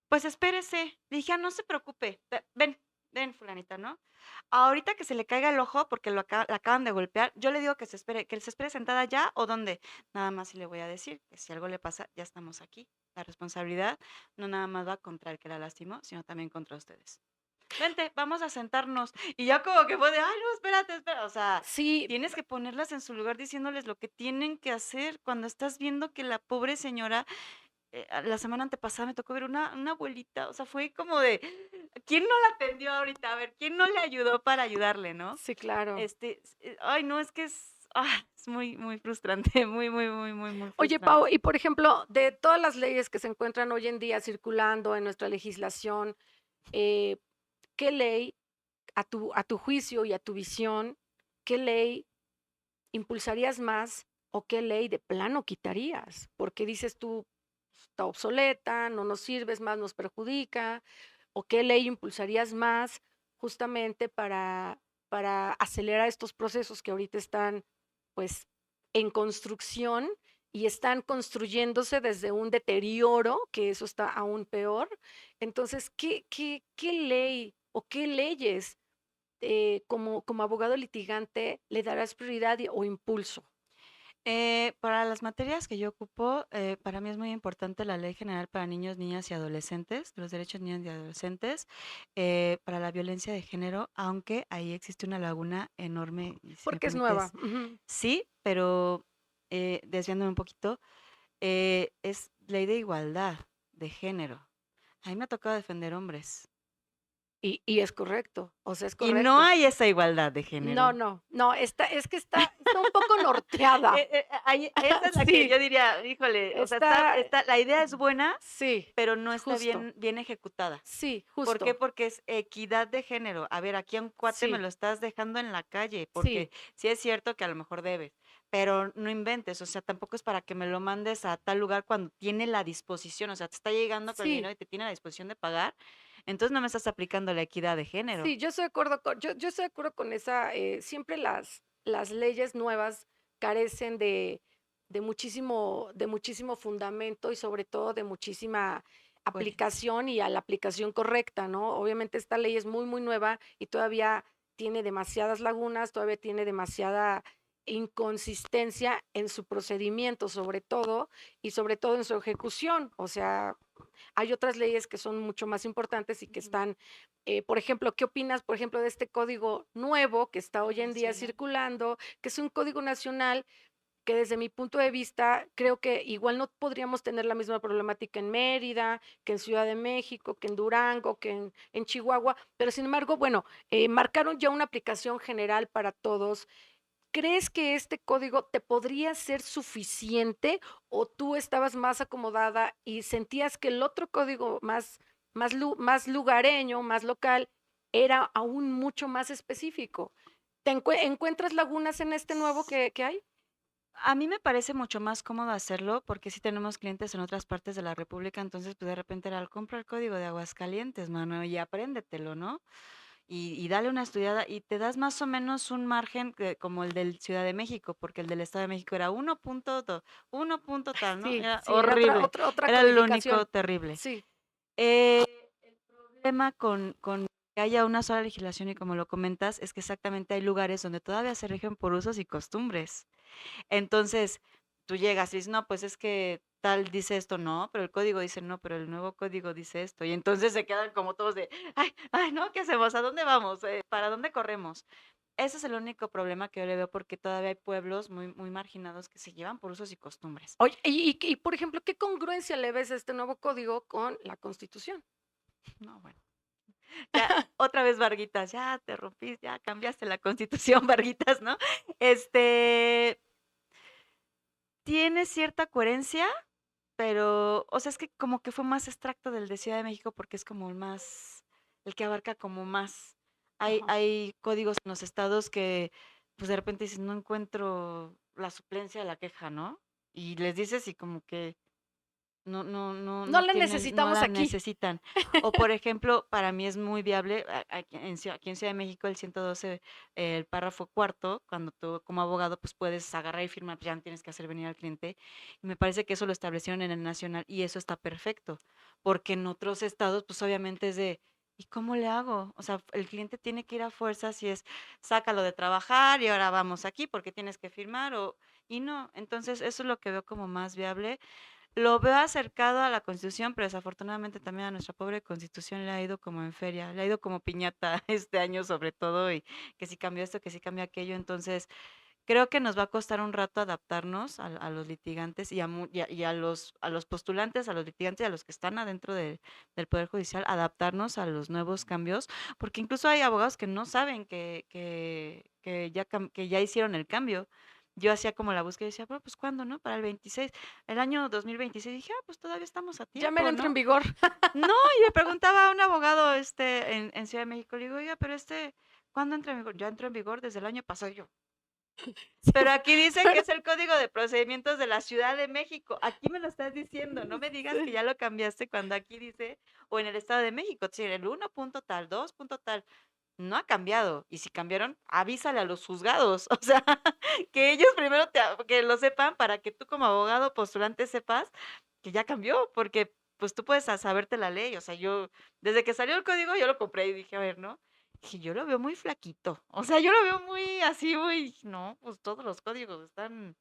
Pues espérese. Dije, no se preocupe. Ven, ven, fulanita, ¿no? Ahorita que se le caiga el ojo, porque la acaban de golpear, yo le digo que se espere sentada ya o dónde. Nada más sí le voy a decir que si algo le pasa, ya estamos aquí. La responsabilidad no nada más va contra el que la lastimó, sino también contra ustedes. Vente, vamos a sentarnos. Y ya como que fue de, ay, no, espérate, espera. O sea, Sí, tienes que ponerlas en su lugar diciéndoles lo que tienen que hacer cuando estás viendo que la pobre señora, la semana antepasada me tocó ver una abuelita, o sea, fue como de, ¿quién no la atendió ahorita? A ver, ¿quién no le ayudó para ayudarle, no? sí, claro. Ay, no, es que es muy, muy frustrante, muy, muy, muy, muy, muy Oye, Pau, frustrante. y por ejemplo, de todas las leyes que se encuentran hoy en día circulando en nuestra legislación, eh, ¿qué ley, a tu juicio y a tu visión, qué ley impulsarías más o qué ley de plano quitarías? Porque dices tú, está obsoleta, no nos sirves más, nos perjudica, o qué ley impulsarías más justamente para acelerar estos procesos que ahorita están pues en construcción y están construyéndose desde un deterioro, que eso está aún peor. Entonces, ¿qué ley o qué leyes como abogado litigante le darás prioridad o impulso? Para las materias que yo ocupo, para mí es muy importante la Ley General para Niños, Niñas y Adolescentes, de los derechos de niños y adolescentes, para la violencia de género, aunque ahí existe una laguna enorme, y si me Porque es nueva. permites, Ujú. sí, pero desviándome un poquito, es ley de igualdad de género. A mí me ha tocado defender hombres Y es correcto, o sea, es y no correcto. hay esa igualdad de No, género. no, no, está un poco norteada. Esa es la que Sí, yo diría, híjole, o sea, está, la idea es buena, sí, pero no está justo, bien ejecutada. sí, ¿Por qué? justo, Porque es equidad de género. A ver, aquí a un cuate me sí, lo estás dejando en la calle, porque sí, sí es cierto que a lo mejor debes, pero no inventes, o sea, tampoco es para que me lo mandes a tal lugar cuando tiene la disposición, o sea, te está llegando con el dinero sí, y te tiene la disposición de pagar, entonces no me estás aplicando la equidad de género. sí, yo estoy de acuerdo con esa, siempre las leyes nuevas carecen de muchísimo fundamento y sobre todo de muchísima Coherencia. aplicación y a la aplicación correcta, ¿no? Obviamente esta ley es muy, muy nueva y todavía tiene demasiadas lagunas, todavía tiene demasiada inconsistencia en su procedimiento, sobre todo, y sobre todo en su ejecución. O sea, hay otras leyes que son mucho más importantes y que Ujú. están, por ejemplo, ¿qué opinas, por ejemplo, de este código nuevo que está El hoy en día nacional. circulando, que es un código nacional que desde mi punto de vista creo que igual no podríamos tener la misma problemática en Mérida, que en Ciudad de México, que en Durango, que en Chihuahua, pero sin embargo, bueno, marcaron ya una aplicación general para todos. ¿Crees que este código te podría ser suficiente o tú estabas más acomodada y sentías que el otro código más lugareño, más local, era aún mucho más específico? ¿Encuentras lagunas en este nuevo que hay? A mí me parece mucho más cómodo hacerlo porque sí tenemos clientes en otras partes de la república, entonces pues de repente era, compra el código de Aguascalientes, mano, y apréndetelo, ¿no? Y dale una estudiada y te das más o menos un margen como el del Ciudad de México, porque el del Estado de México era 1 punto tal, ¿no? Sí, Era sí, era horrible, otra era lo único codificación. terrible. Sí, Eh, el problema con que haya una sola legislación y como lo comentas, es que exactamente hay lugares donde todavía se rigen por usos y costumbres. Entonces, tú llegas y dices, no, pues es que tal dice esto, no, pero el código dice no, pero el nuevo código dice esto. Y entonces se quedan como todos de, ay, ay, no, ¿qué hacemos? ¿A dónde vamos? ¿Para dónde corremos? Ese es el único problema que yo le veo porque todavía hay pueblos muy, muy marginados que se llevan por usos y costumbres. oye, y, por ejemplo, ¿qué congruencia le ves a este nuevo código con la Constitución? No, bueno, ya otra vez Varguitas, ya te rompiste, ya cambiaste la constitución, Varguitas, ¿no? Este, tiene cierta coherencia, pero, o sea, es que como que fue más extracto del de Ciudad de México porque es como el que abarca como más. Ajá. Hay códigos en los estados que, pues de repente dices, no encuentro la suplencia de la queja, ¿no? Y les dices y como que No no la tienen, no necesitamos la aquí. necesitan. O por ejemplo, para mí es muy viable, aquí en Ciudad de México, el 112, el párrafo cuarto, cuando tú como abogado pues puedes agarrar y firmar, pues ya no tienes que hacer venir al cliente. Y me parece que eso lo establecieron en el nacional y eso está perfecto, porque en otros estados pues obviamente es de, ¿y cómo le hago? O sea, el cliente tiene que ir a fuerzas y es, sácalo de trabajar y ahora vamos aquí porque tienes que firmar y no. Entonces eso es lo que veo como más viable. Lo veo acercado a la Constitución, pero desafortunadamente también a nuestra pobre Constitución le ha ido como en feria, le ha ido como piñata este año sobre todo, y que si cambió esto, que si cambia aquello. Entonces, creo que nos va a costar un rato adaptarnos a los litigantes y a los postulantes, a los litigantes y a los que están adentro del Poder Judicial, adaptarnos a los nuevos cambios, porque incluso hay abogados que no saben que ya hicieron el cambio. Yo hacía como la búsqueda y decía, bueno, pues ¿cuándo, no? Para el 26, el año 2026. Dije, ah, pues todavía estamos a Ya me lo tiempo, entro en ¿no? vigor. No, y me preguntaba a un abogado en Ciudad de México, le digo, oiga, pero ¿cuándo entra en vigor? Ya entró en vigor desde el año pasado. Y yo, pero aquí dice que Pero es el Código de Procedimientos de la Ciudad de México. Aquí me lo estás diciendo. No me digas que sí. ya lo cambiaste cuando aquí dice, o en el Estado de México, es decir, el 1 punto tal, 2 punto tal. No ha cambiado. Y si cambiaron, avísale a los juzgados. O sea, que ellos primero que lo sepan para que tú como abogado postulante sepas que ya cambió, porque pues tú puedes saberte la ley. O sea, yo, desde que salió el código, yo lo compré y dije, a ver, ¿no? Dije, yo lo veo muy flaquito. O sea, yo lo veo muy así, muy, no, pues todos los códigos están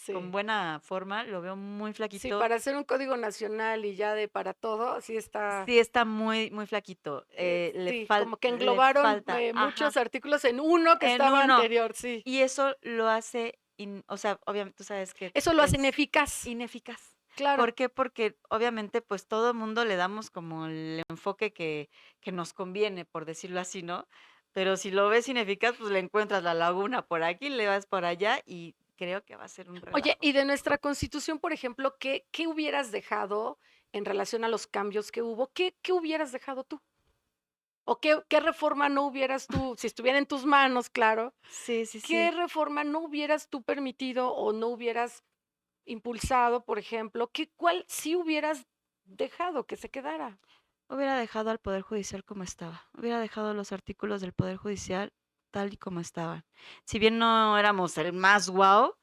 con Sí. buena forma, lo veo muy Sí, flaquito. para hacer un código nacional y ya de para todo, sí está, Sí está muy, muy flaquito. sí, como que Le englobaron falta, muchos ajá, artículos en uno que en estaba uno. anterior, sí. Y eso lo hace, o sea, obviamente tú sabes que Eso lo hace es ineficaz, ineficaz. claro. ¿Por qué? Porque obviamente pues todo el mundo le damos como el enfoque que nos conviene, por decirlo así, ¿no? Pero si lo ves ineficaz, pues le encuentras la laguna por aquí, le vas por allá y creo que va a ser un Oye, relajo. y de nuestra Constitución, por ejemplo, ¿qué hubieras dejado en relación a los cambios que hubo? ¿Qué hubieras dejado tú? ¿O qué reforma no hubieras tú, si estuviera en tus manos, claro, Sí, sí, qué sí. reforma no hubieras tú permitido o no hubieras impulsado, por ejemplo? ¿Cuál sí hubieras dejado que se quedara? Hubiera dejado al Poder Judicial como estaba. Hubiera dejado los artículos del Poder Judicial tal y como estaban. Si bien no éramos el más guau,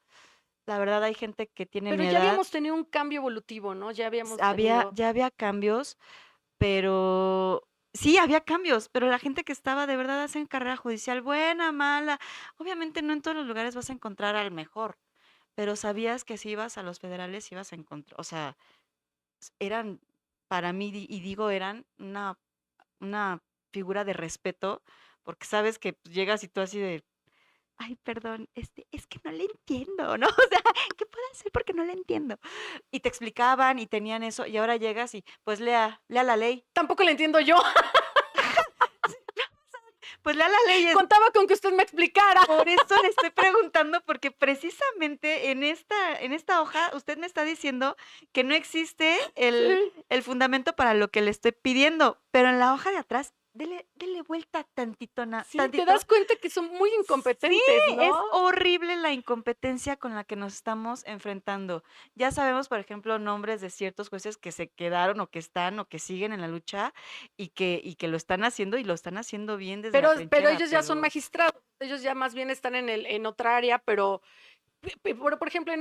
la verdad hay gente que tiene Pero mi ya edad, habíamos tenido un cambio evolutivo, ¿no? Ya habíamos había tenido. ya había cambios, pero sí, había cambios, pero la gente que estaba de verdad hacen carrera judicial, buena, mala. Obviamente no en todos los lugares vas a encontrar al mejor, pero sabías que si ibas a los federales ibas a encontrar, o sea, eran para mí, y digo eran, una figura de respeto, porque sabes que pues, llegas y tú así de, ay, perdón, es que no le entiendo, ¿no? O sea, ¿qué puedo hacer porque no le entiendo? Y te explicaban y tenían eso, y ahora llegas y pues lea la ley. Tampoco le entiendo yo. Pues lea la ley, Contaba con que usted me explicara. por eso le estoy preguntando, porque precisamente en esta hoja usted me está diciendo que no existe el, Sí. el fundamento para lo que le estoy pidiendo, pero en la hoja de atrás, dele vuelta tantito, Sí, te tantito. das cuenta que son muy Sí, incompetentes, es ¿no? horrible la incompetencia con la que nos estamos enfrentando. Ya sabemos, por ejemplo, nombres de ciertos jueces que se quedaron o que están o que siguen en la lucha y que lo están haciendo y lo están haciendo bien desde la Pero trinchera, ellos ya son pero magistrados, ellos ya más bien están en otra área, pero por ejemplo,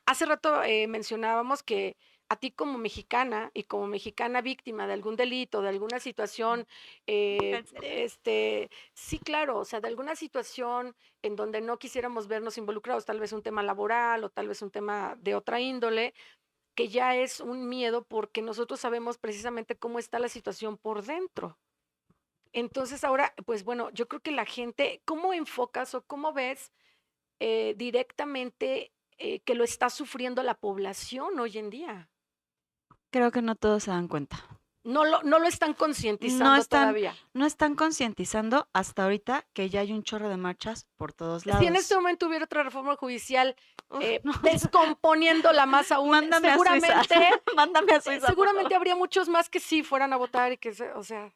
hace rato mencionábamos que a ti como mexicana y como mexicana víctima de algún delito, de alguna situación, ¿en serio? sí, claro, o sea, de alguna situación en donde no quisiéramos vernos involucrados, tal vez un tema laboral o tal vez un tema de otra índole, que ya es un miedo porque nosotros sabemos precisamente cómo está la situación por dentro. Entonces ahora, pues bueno, yo creo que la gente, ¿cómo enfocas o cómo ves directamente que lo está sufriendo la población hoy en día? Creo que no todos se dan cuenta. No lo están No concientizando están, todavía. no están concientizando hasta ahorita que ya hay un chorro de marchas por todos Si en este lados. momento hubiera otra reforma judicial Uf, no, descomponiéndola más aún, mándame a Suiza, mándame a Suiza, por favor. seguramente habría muchos más que sí fueran a votar y o sea,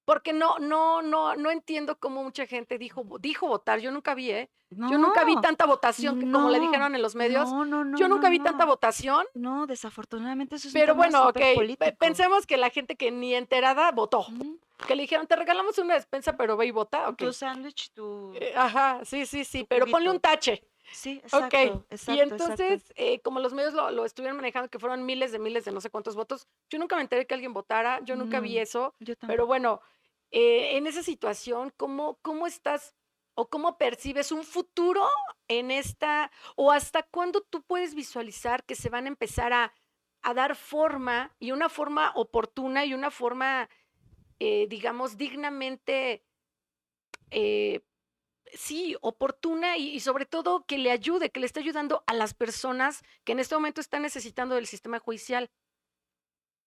porque no entiendo cómo mucha gente dijo votar. Yo nunca vi, ¿eh? Yo nunca vi No, tanta votación que como le no, dijeron en los medios, no, no, no, yo no, nunca vi tanta no. votación. No, desafortunadamente eso es un Pero tema bueno, súper okey, político. pensemos que la gente que ni enterada votó, Ujú. que le dijeron: "Te regalamos una despensa, pero ve y vota", Tu okey. sándwich, Ajá, sí, sí, sí, tu pero ponle un juguito. tache, Sí, okey. exacto, Y exacto, exacto. entonces, como los medios lo estuvieron manejando, que fueron miles de no sé cuántos votos, yo nunca me enteré que alguien votara, yo nunca vi No, eso, yo pero tampoco. bueno, en esa situación, ¿cómo estás o cómo percibes un futuro en esta o hasta cuándo tú puedes visualizar que se van a empezar a dar forma y una forma oportuna y una forma, digamos, dignamente, eh, sí, oportuna y sobre todo que le ayude, que le esté ayudando a las personas que en este momento están necesitando del sistema judicial?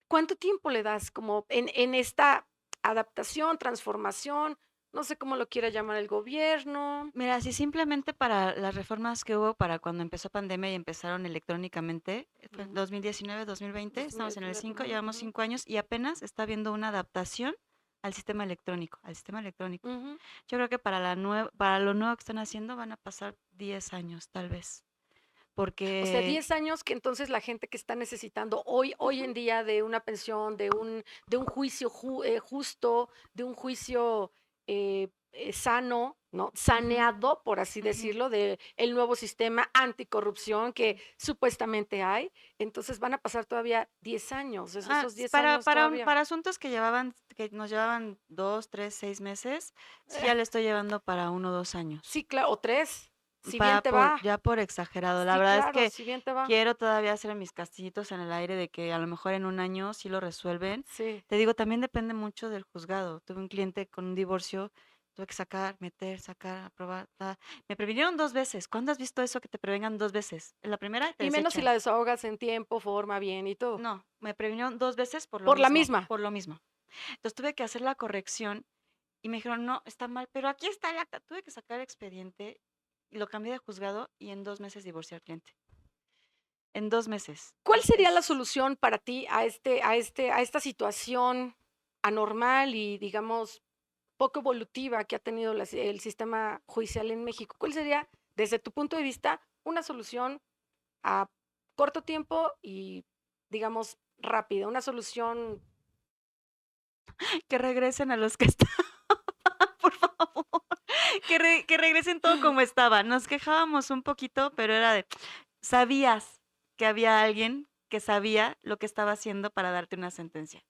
¿Cuánto tiempo le das como en esta adaptación, transformación? No sé cómo lo quiera llamar el gobierno. Mira, si simplemente para las reformas que hubo para cuando empezó pandemia y empezaron electrónicamente, fue en Ujú. 2019, 2020, estamos en el 2019, 5, ujú, llevamos ujú, 5 años y apenas está habiendo una adaptación al sistema electrónico, al sistema electrónico. ujú. Yo creo que para lo nuevo que están haciendo van a pasar 10 años, tal vez, O sea, porque 10 años que entonces la gente que está necesitando hoy ujú, en día de una pensión, de un juicio justo, de un juicio sano, ¿no? ujú, Saneado, por así ujú. decirlo, de el nuevo sistema anticorrupción que supuestamente hay. Entonces van a pasar todavía 10 años, esos 10 Para, años todavía. para asuntos que nos llevaban 2, 3, 6 meses, sí Eh, ya le estoy llevando para 1 o 2 años. sí, claro, o 3, si bien te va. Ya por exagerado. La Sí, verdad es claro, que si bien te va. quiero todavía hacer mis castillitos en el aire de que a lo mejor en un año sí lo resuelven. Sí. Te digo, también depende mucho del juzgado. Tuve un cliente con un divorcio, tuve que sacar, meter, sacar, aprobar. Me previnieron 2 veces. ¿Cuándo has visto eso que te prevengan 2 veces? En la primera te Y menos si desechan. la desahogas en tiempo, forma, bien y todo. No, me previnieron 2 veces por lo Por la mismo, misma. por lo mismo. Entonces tuve que hacer la corrección y me dijeron, no, está mal, pero aquí está el acta. Tuve que sacar el expediente y lo cambié de juzgado y en 2 meses divorcié al cliente. En 2 meses. ¿Cuál sería la solución para ti a esta situación anormal y, digamos, poco evolutiva que ha tenido el sistema judicial en México? ¿Cuál sería, desde tu punto de vista, una solución a corto tiempo y, digamos, rápida? Una solución. Que regresen a los que están, por favor. que regresen todo como estaba. Nos quejábamos un poquito, pero era de, sabías que había alguien que sabía lo que estaba haciendo para darte una sentencia.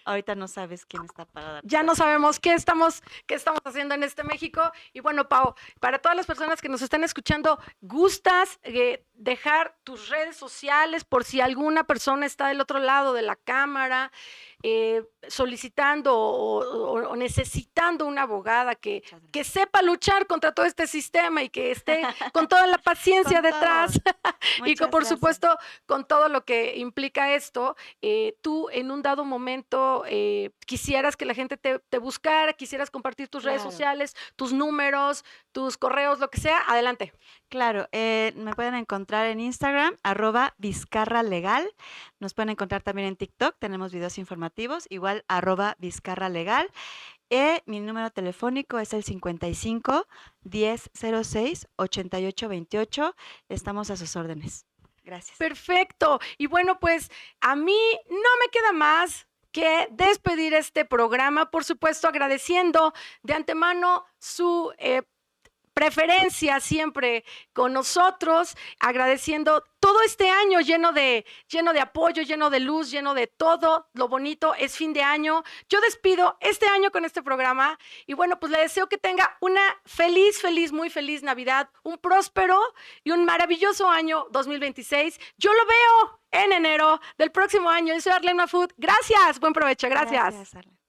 Ahorita no sabes quién está para darte Ya esa no sabemos sentencia. qué estamos haciendo en este México. Y bueno, Pau, para todas las personas que nos están escuchando, ¿gustas dejar tus redes sociales por si alguna persona está del otro lado de la cámara solicitando o necesitando una abogada Muchas que gracias. sepa luchar contra todo este sistema y que esté con toda la paciencia Con detrás todo. y que Muchas por gracias. supuesto con todo lo que implica esto, tú en un dado momento quisieras que la gente te buscara, quisieras compartir tus redes Claro. sociales, tus números, tus correos, lo que sea, adelante. Claro, me pueden encontrar en Instagram, @vizcarralegal. Nos pueden encontrar también en TikTok, tenemos videos informativos, igual @vizcarralegal. Mi número telefónico es el 55 10 06 88 28. Estamos a sus órdenes. Gracias. Perfecto. Y bueno, pues a mí no me queda más que despedir este programa, por supuesto, agradeciendo de antemano su preferencia siempre con nosotros, agradeciendo todo este año lleno de apoyo, lleno de luz, lleno de todo lo bonito. Es fin de año. Yo despido este año con este programa y bueno, pues le deseo que tenga una feliz, muy feliz Navidad, un próspero y un maravilloso año 2026. Yo lo veo en enero del próximo año. Yo soy Arlene Mafut. Gracias. Buen provecho. Gracias. Gracias, Arlen.